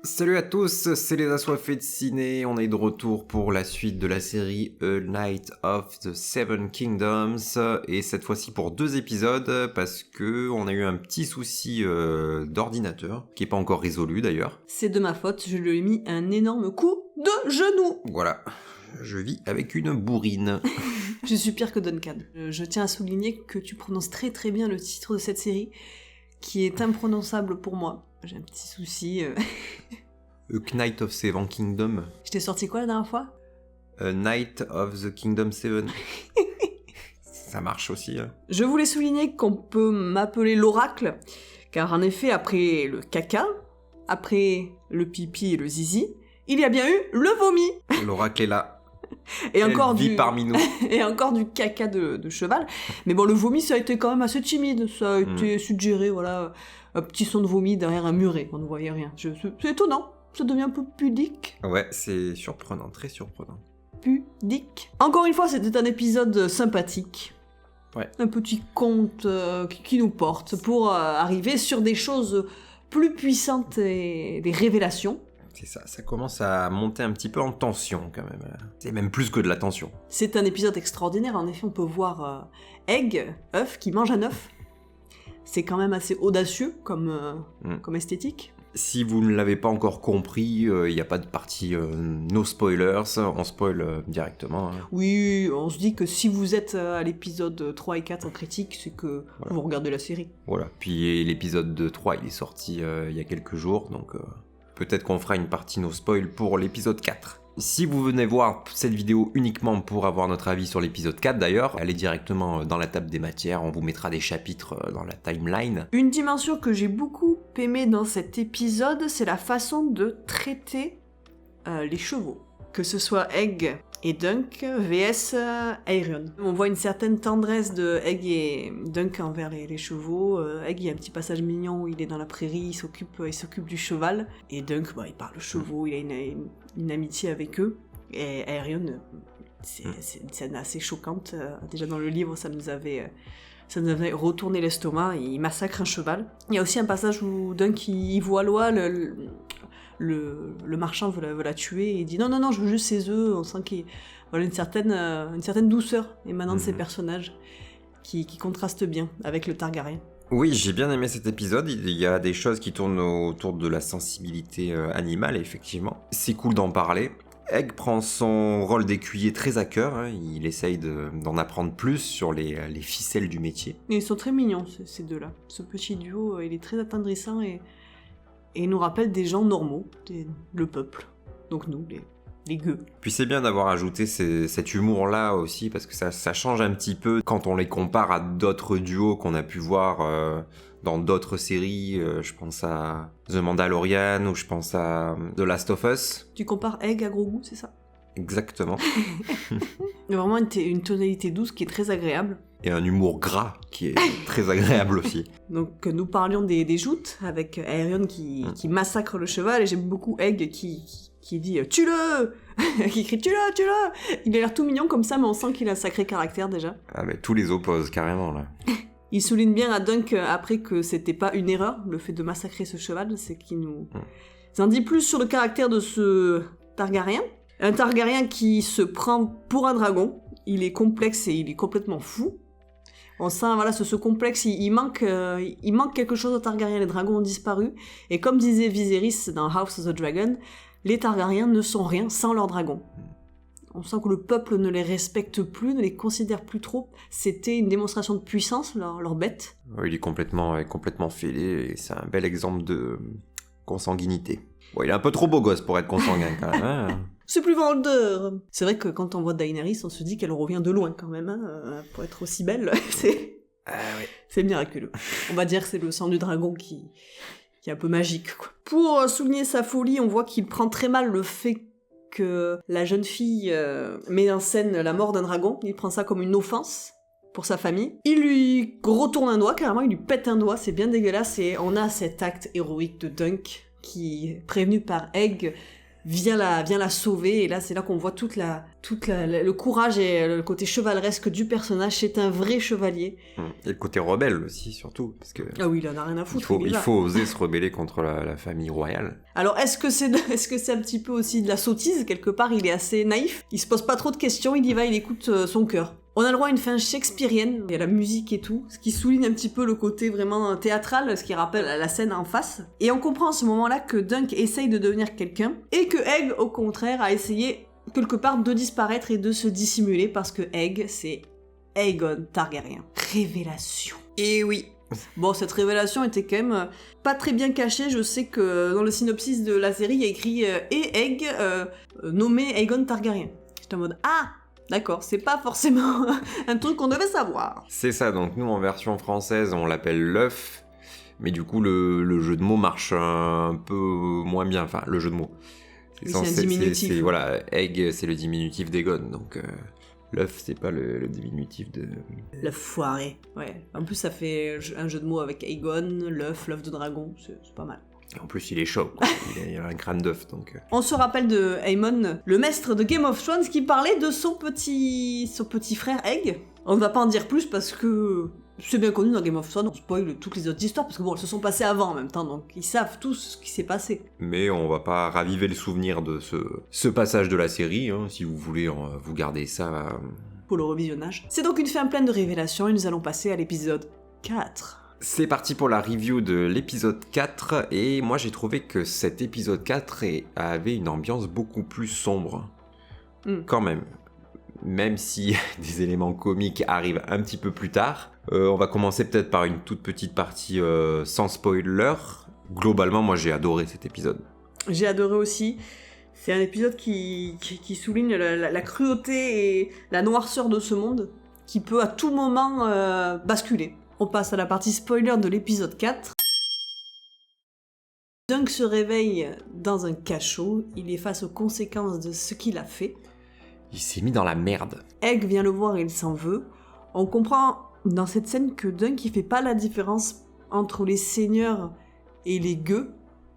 Salut à tous, c'est les assoiffés de ciné, on est de retour pour la suite de la série A Night of the Seven Kingdoms, et cette fois-ci pour 2 épisodes, parce que on a eu un petit souci d'ordinateur, qui est pas encore résolu d'ailleurs. C'est de ma faute, je lui ai mis un énorme coup de genou. Voilà, je vis avec une bourrine. Je suis pire que Duncan. Je tiens à souligner que tu prononces très très bien le titre de cette série, qui est imprononçable pour moi. J'ai un petit souci. A Night of Seven Kingdoms. Je t'ai sorti quoi la dernière fois ? A Night of the Kingdom 7. Ça marche aussi. Hein. Je voulais souligner qu'on peut m'appeler l'oracle, car en effet, après le caca, après le pipi et le zizi, il y a bien eu le vomi. L'oracle est là. Et Elle encore vit parmi nous. Et encore du caca de cheval. Mais bon, le vomi, ça a été quand même assez timide. Ça a été suggéré, voilà, un petit son de vomi derrière un muret. On ne voyait rien. C'est étonnant. Ça devient un peu pudique. Ouais, c'est surprenant, très surprenant. Pudique. Encore une fois, c'était un épisode sympathique. Ouais. Un petit conte qui nous porte pour arriver sur des choses plus puissantes et des révélations. C'est ça, ça commence à monter un petit peu en tension quand même. C'est même plus que de la tension. C'est un épisode extraordinaire, en effet on peut voir Egg, œuf, qui mange un œuf. C'est quand même assez audacieux comme esthétique. Si vous ne l'avez pas encore compris, il n'y a pas de partie no spoilers, on spoil directement. Hein. Oui, on se dit que si vous êtes à l'épisode 3 et 4 en critique, c'est que voilà. Vous regardez la série. Voilà, puis l'épisode 3 il est sorti il y a quelques jours, donc... Peut-être qu'on fera une partie no spoil pour l'épisode 4. Si vous venez voir cette vidéo uniquement pour avoir notre avis sur l'épisode 4 d'ailleurs, allez directement dans la table des matières, on vous mettra des chapitres dans la timeline. Une dimension que j'ai beaucoup aimée dans cet épisode, c'est la façon de traiter les chevaux. Que ce soit Egg et Dunk vs Aerion. On voit une certaine tendresse de Egg et Dunk envers les chevaux. Egg, il y a un petit passage mignon où il est dans la prairie, il s'occupe du cheval. Et Dunk, il parle aux chevaux, il a une amitié avec eux. Et Aerion, c'est une scène assez choquante. Déjà dans le livre, ça nous avait retourné l'estomac, il massacre un cheval. Il y a aussi un passage où Dunk, il voit Loa, le marchand veut la tuer et il dit non, je veux juste ses œufs. On sent qu'il voilà une certaine douceur émanant de ces personnages qui contrastent bien avec le Targaryen. Oui, j'ai bien aimé cet épisode, il y a des choses qui tournent autour de la sensibilité animale, effectivement. C'est cool d'en parler. Egg prend son rôle d'écuyer très à cœur, hein. Il essaye d'en apprendre plus sur les ficelles du métier. Et ils sont très mignons, ces deux-là. Ce petit duo, il est très attendrissant et il nous rappelle des gens normaux, le peuple, donc nous, les gueux. Puis c'est bien d'avoir ajouté cet humour-là aussi, parce que ça change un petit peu quand on les compare à d'autres duos qu'on a pu voir dans d'autres séries. Je pense à The Mandalorian ou je pense à The Last of Us. Tu compares Egg à Grogu, c'est ça ? Exactement. Il y a vraiment une tonalité douce qui est très agréable. Et un humour gras qui est très agréable aussi. Donc nous parlions des joutes avec Aerion qui massacre le cheval et j'aime beaucoup Egg qui dit « Tue-le !» qui crie « Tue-le !» Il a l'air tout mignon comme ça mais on sent qu'il a un sacré caractère déjà. Ah mais tous les opposent carrément là. Il souligne bien à Dunk après que c'était pas une erreur le fait de massacrer ce cheval, c'est qu'il nous en dit plus sur le caractère de ce Targaryen. Un Targaryen qui se prend pour un dragon, il est complexe et il est complètement fou. On sent, voilà, ce complexe, il manque quelque chose aux Targaryens, les dragons ont disparu. Et comme disait Viserys dans House of the Dragon, les Targaryens ne sont rien sans leurs dragons. On sent que le peuple ne les respecte plus, ne les considère plus trop. C'était une démonstration de puissance, leur bête. Il est complètement fêlé et c'est un bel exemple de consanguinité. Bon, il est un peu trop beau gosse pour être consanguin quand même. Hein. C'est plus vendeur. C'est vrai que quand on voit Daenerys, on se dit qu'elle revient de loin quand même, hein, pour être aussi belle. C'est miraculeux. On va dire que c'est le sang du dragon qui est un peu magique, quoi. Pour souligner sa folie, on voit qu'il prend très mal le fait que la jeune fille met en scène la mort d'un dragon. Il prend ça comme une offense pour sa famille. Il lui retourne un doigt, carrément, il lui pète un doigt, c'est bien dégueulasse, et on a cet acte héroïque de Dunk qui, prévenu par Egg, vient la sauver, et là c'est là qu'on voit le courage et le côté chevaleresque du personnage. C'est un vrai chevalier. Et le côté rebelle aussi, surtout, parce que... Ah oui, il en a rien à foutre. Il faut oser se rebeller contre la famille royale. Alors, est-ce que c'est un petit peu aussi de la sottise? Quelque part, il est assez naïf. Il se pose pas trop de questions, il y va, il écoute son cœur. On a le droit à une fin shakespearienne, il y a la musique et tout, ce qui souligne un petit peu le côté vraiment théâtral, ce qui rappelle la scène en face. Et on comprend à ce moment-là que Dunk essaye de devenir quelqu'un, et que Egg, au contraire, a essayé quelque part de disparaître et de se dissimuler, parce que Egg, c'est Aegon Targaryen. Révélation. Et oui. Bon, cette révélation était quand même pas très bien cachée. Je sais que dans le synopsis de la série, il y a écrit et Egg nommé Aegon Targaryen. J'étais en mode ah, d'accord, c'est pas forcément un truc qu'on devait savoir. C'est ça, donc nous en version française, on l'appelle l'œuf, mais du coup le jeu de mots marche un peu moins bien. Enfin, le jeu de mots. C'est un diminutif. Voilà, Egg, c'est le diminutif d'Aegon, donc. L'œuf, c'est pas le diminutif de... L'œuf foiré, ouais. En plus, ça fait un jeu de mots avec Aegon, l'œuf de dragon, c'est pas mal. En plus, il est chaud, quoi. Il a un crâne d'œuf, donc... On se rappelle de Aemon, le maître de Game of Thrones, qui parlait de son petit frère Egg. On ne va pas en dire plus parce que c'est bien connu dans Game of Thrones, on spoil toutes les autres histoires, parce que bon, elles se sont passées avant en même temps, donc ils savent tous ce qui s'est passé. Mais on va pas raviver le souvenir de ce passage de la série, hein, si vous voulez vous garder ça... Pour le revisionnage. C'est donc une fin pleine de révélations, et nous allons passer à l'épisode 4. C'est parti pour la review de l'épisode 4, et moi j'ai trouvé que cet épisode 4 avait une ambiance beaucoup plus sombre. Quand même si des éléments comiques arrivent un petit peu plus tard. On va commencer peut-être par une toute petite partie sans spoiler. Globalement, moi j'ai adoré cet épisode. J'ai adoré aussi. C'est un épisode qui souligne la cruauté et la noirceur de ce monde, qui peut à tout moment basculer. On passe à la partie spoiler de l'épisode 4. Dunk se réveille dans un cachot, il est face aux conséquences de ce qu'il a fait. Il s'est mis dans la merde. Egg vient le voir et il s'en veut. On comprend dans cette scène que Dunk il fait pas la différence entre les seigneurs et les gueux,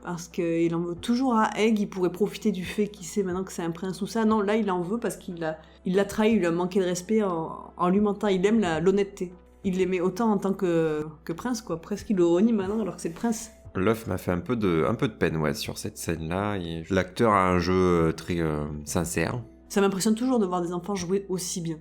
parce qu'il en veut toujours à Egg. Il pourrait profiter du fait qu'il sait maintenant que c'est un prince ou ça. Non, là il en veut parce qu'il l'a trahi, il lui a manqué de respect en lui mentant. Il aime l'honnêteté. Il l'aimait autant en tant que prince, quoi. Presque il le renie maintenant alors que c'est le prince. L'œuf m'a fait un peu de peine, ouais, sur cette scène-là. L'acteur a un jeu très sincère. Ça m'impressionne toujours de voir des enfants jouer aussi bien.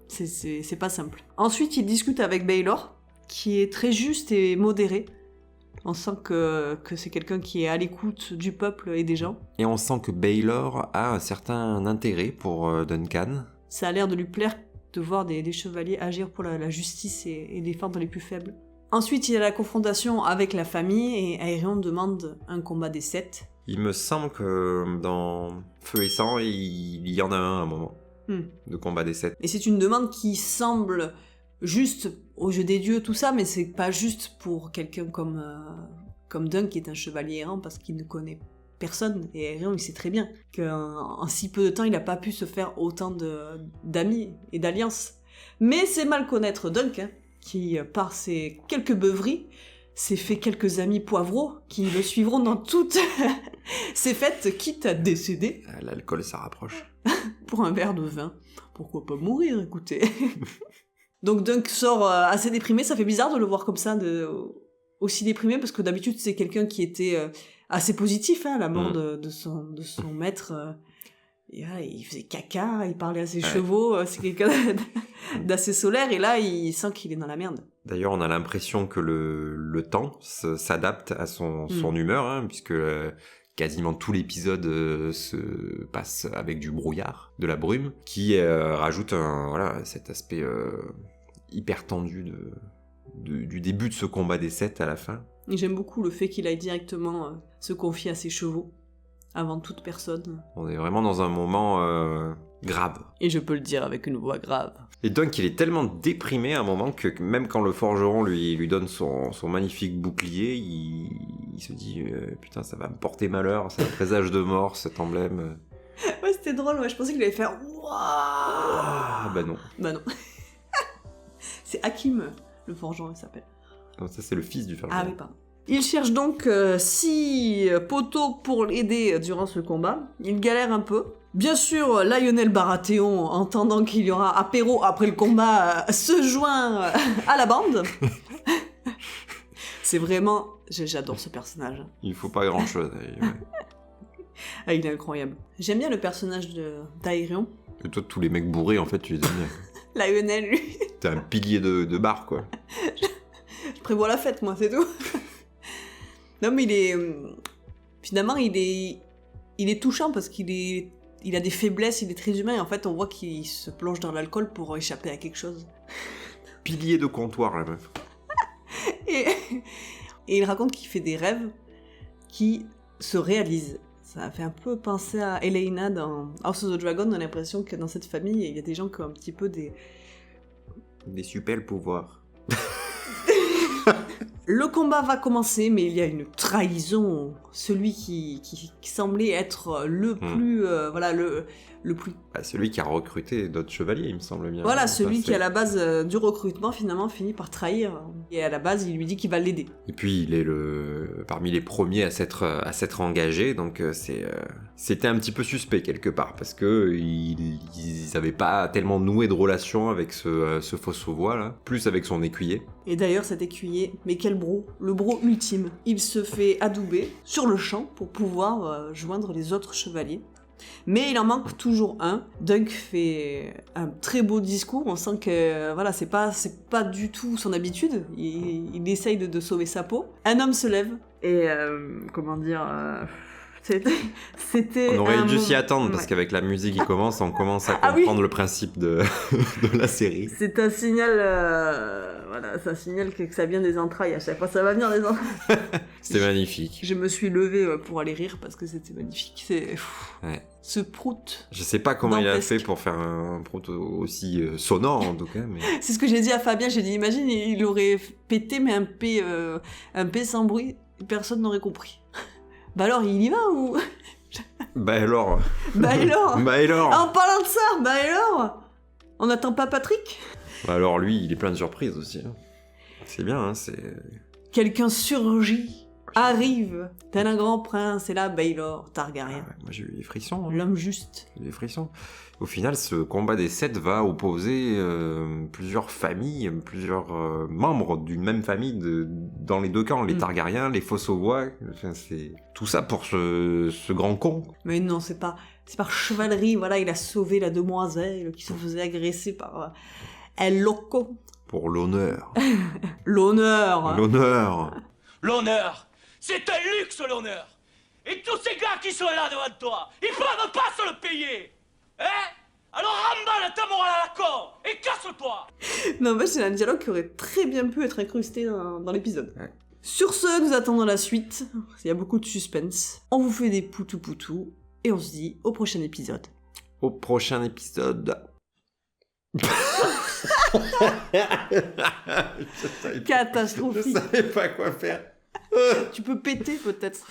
C'est pas simple. Ensuite, il discute avec Baelor, qui est très juste et modéré. On sent que c'est quelqu'un qui est à l'écoute du peuple et des gens. Et on sent que Baelor a un certain intérêt pour Duncan. Ça a l'air de lui plaire de voir des chevaliers agir pour la justice et défendre les plus faibles. Ensuite, il y a la confrontation avec la famille et Aerion demande un combat des 7. Il me semble que dans Feu et Sang, il y en a un à un moment de combat des 7. Et c'est une demande qui semble juste au jeu des dieux, tout ça, mais c'est pas juste pour quelqu'un comme Dunk, qui est un chevalier errant, parce qu'il ne connaît personne. Et Aerion, il sait très bien qu'en si peu de temps, il n'a pas pu se faire autant d'amis et d'alliances. Mais c'est mal connaître Dunk, qui, par ses quelques beuveries, s'est fait quelques amis poivreaux qui le suivront dans toutes ses fêtes, quitte à décéder. L'alcool, ça rapproche. Pour un verre de vin. Pourquoi pas mourir, écoutez. Donc Dunk sort assez déprimé, ça fait bizarre de le voir comme ça, aussi déprimé, parce que d'habitude c'est quelqu'un qui était assez positif, à la mort de son maître. Il faisait caca, il parlait à ses chevaux, c'est quelqu'un d'assez solaire, et là il sent qu'il est dans la merde. D'ailleurs, on a l'impression que le temps s'adapte à son humeur, hein, puisque quasiment tout l'épisode se passe avec du brouillard, de la brume, qui rajoute cet aspect hyper tendu du début de ce combat des 7 à la fin. Et j'aime beaucoup le fait qu'il aille directement se confier à ses chevaux, avant toute personne. On est vraiment dans un moment grave. Et je peux le dire avec une voix grave. Et Dunk, il est tellement déprimé à un moment que même quand le forgeron lui donne son magnifique bouclier, il se dit putain, ça va me porter malheur, c'est un présage de mort, cet emblème. Ouais, c'était drôle, je pensais qu'il allait faire waouh. Ah bah non. Bah non. C'est Hakim, le forgeron, il s'appelle. Non, ça c'est le fils du forgeron. Ah oui, pardon. Il cherche donc 6 poteaux pour l'aider durant ce combat. Il galère un peu. Bien sûr, Lionel Baratheon, entendant qu'il y aura apéro après le combat, se joint à la bande. C'est vraiment... J'adore ce personnage. Il faut pas grand-chose. Ah, il est incroyable. J'aime bien le personnage d'Aerion. Et toi, tous les mecs bourrés, en fait, tu les aimes bien. Lionel, lui. T'es un pilier de bar, quoi. Je prévois la fête, moi, c'est tout. Non, mais il est... Finalement, il est touchant parce qu'il a des faiblesses, il est très humain, et en fait, on voit qu'il se plonge dans l'alcool pour échapper à quelque chose. Pilier de comptoir, la meuf. Et il raconte qu'il fait des rêves qui se réalisent. Ça a fait un peu penser à Elena dans House of the Dragon. On a l'impression que dans cette famille, il y a des gens qui ont un petit peu des super pouvoirs. Le combat va commencer, mais il y a une trahison. Celui qui semblait être le plus... le plus... Bah, celui qui a recruté d'autres chevaliers, il me semble bien. Voilà, celui qui, à la base du recrutement, finalement, finit par trahir. Et à la base, il lui dit qu'il va l'aider. Et puis, il est parmi les premiers à s'être engagé, donc c'était un petit peu suspect, quelque part, parce que ils n'avaient pas tellement noué de relation avec ce faux-sauvois, là, plus avec son écuyer. Et d'ailleurs, cet écuyer, mais quel bro, le bro ultime. Il se fait adouber sur le champ pour pouvoir joindre les autres chevaliers. Mais il en manque toujours un. Dunk fait un très beau discours. On sent que voilà, c'est pas du tout son habitude. Il essaye de sauver sa peau. Un homme se lève et c'était. On aurait dû s'y attendre parce qu'avec la musique qui commence, on commence à comprendre le principe de la série. C'est un signal, ça signale que ça vient des entrailles. À chaque fois, ça va venir des entrailles. C'était magnifique. Je me suis levée pour aller rire parce que c'était magnifique. Ouais. Ce prout. Je sais pas comment il a fait pour faire un prout aussi sonore en tout cas. Mais... C'est ce que j'ai dit à Fabien. J'ai dit, imagine, il aurait pété mais un P sans bruit, personne n'aurait compris. Bah alors, il y va ou... Bah alors. Bah alors. Bah alors. En parlant de ça, bah alors. On n'attend pas Patrick? Bah alors lui, il est plein de surprises aussi. Hein. C'est bien, hein, c'est... Quelqu'un surgit, arrive, tel un grand prince, et là, Baelor Targaryen. Ah ouais, moi j'ai eu des frissons. Hein. L'homme juste. J'ai eu des frissons. Au final, ce combat des 7 va opposer plusieurs familles, plusieurs membres d'une même famille dans les deux camps, les Targaryens, les Faux-Sauvois. Enfin, c'est tout ça pour ce grand con. Mais non, c'est par chevalerie. Voilà, il a sauvé la demoiselle qui se faisait agresser par El Loco. Pour l'honneur. L'honneur. L'honneur. L'honneur, c'est un luxe, l'honneur. Et tous ces gars qui sont là devant toi, ils peuvent pas se le payer. Hein? Alors remballe ta morale à la con et casse-toi. Non, mais c'est un dialogue qui aurait très bien pu être incrusté dans l'épisode. Ouais. Sur ce, nous attendons la suite. Il y a beaucoup de suspense. On vous fait des poutou-poutou et on se dit au prochain épisode. Au prochain épisode. Catastrophique. Je savais pas quoi faire. Tu peux péter peut-être.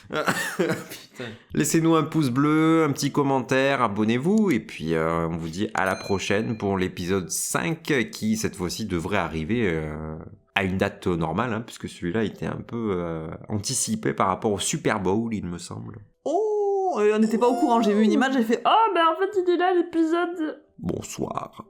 Putain. Laissez-nous un pouce bleu, un petit commentaire, abonnez-vous et puis on vous dit à la prochaine pour l'épisode 5 qui cette fois-ci devrait arriver à une date normale hein, puisque celui-là était un peu anticipé par rapport au Super Bowl il me semble. Oh, on n'était pas au courant, j'ai vu une image, j'ai fait « Oh, ben en fait il est là l'épisode !» Bonsoir.